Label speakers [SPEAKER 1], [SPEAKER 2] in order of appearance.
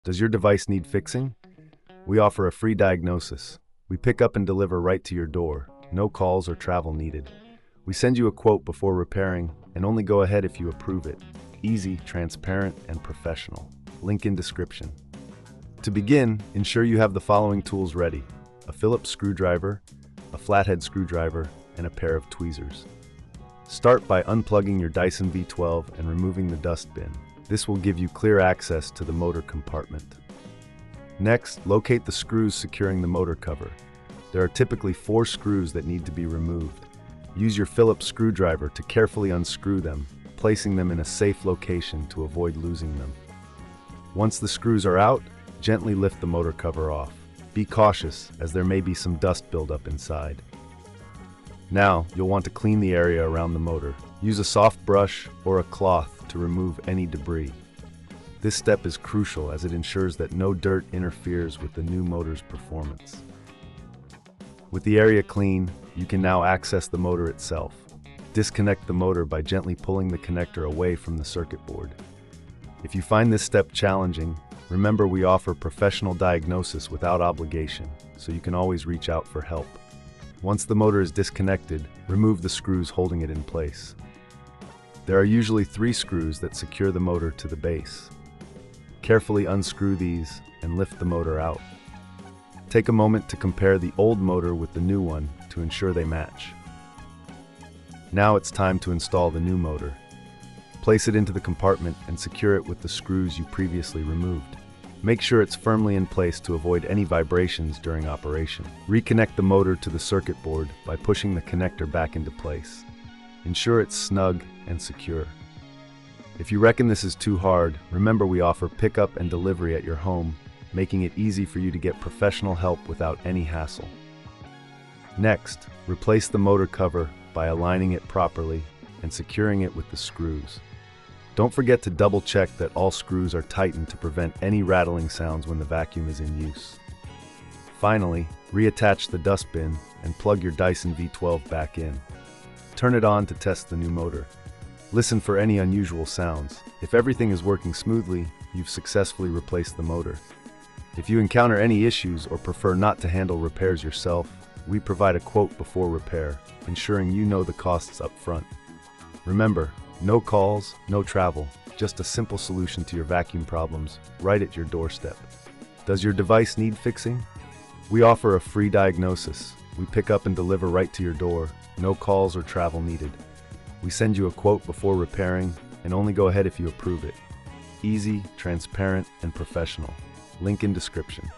[SPEAKER 1] Does your device need fixing? We offer a free diagnosis. We pick up and deliver right to your door. No calls or travel needed. We send you a quote before repairing and only go ahead if you approve it. Easy, transparent, and professional. Link in description. To begin, ensure you have the following tools ready: a Phillips screwdriver, a flathead screwdriver, and a pair of tweezers. Start by unplugging your Dyson V12 and removing the dust bin. This will give you clear access to the motor compartment. Next, locate the screws securing the motor cover. There are typically 4 screws that need to be removed. Use your Phillips screwdriver to carefully unscrew them, placing them in a safe location to avoid losing them. Once the screws are out, gently lift the motor cover off. Be cautious, as there may be some dust buildup inside. Now, you'll want to clean the area around the motor. Use a soft brush or a cloth to remove any debris. This step is crucial as it ensures that no dirt interferes with the new motor's performance. With the area clean, you can now access the motor itself. Disconnect the motor by gently pulling the connector away from the circuit board. If you find this step challenging, remember we offer professional diagnosis without obligation, so you can always reach out for help. Once the motor is disconnected, remove the screws holding it in place. There are usually 3 screws that secure the motor to the base. Carefully unscrew these and lift the motor out. Take a moment to compare the old motor with the new one to ensure they match. Now it's time to install the new motor. Place it into the compartment and secure it with the screws you previously removed. Make sure it's firmly in place to avoid any vibrations during operation. Reconnect the motor to the circuit board by pushing the connector back into place. Ensure it's snug and secure. If you reckon this is too hard, remember we offer pickup and delivery at your home, making it easy for you to get professional help without any hassle. Next, replace the motor cover by aligning it properly and securing it with the screws. Don't forget to double check that all screws are tightened to prevent any rattling sounds when the vacuum is in use. Finally, reattach the dust bin and plug your Dyson V12 back in. Turn it on to test the new motor. Listen for any unusual sounds. If everything is working smoothly, you've successfully replaced the motor. If you encounter any issues or prefer not to handle repairs yourself, we provide a quote before repair, ensuring you know the costs up front. Remember, no calls, no travel, just a simple solution to your vacuum problems right at your doorstep. Does your device need fixing? We offer a free diagnosis. We pick up and deliver right to your door, no calls or travel needed. We send you a quote before repairing and only go ahead if you approve it. Easy, transparent, and professional. Link in description.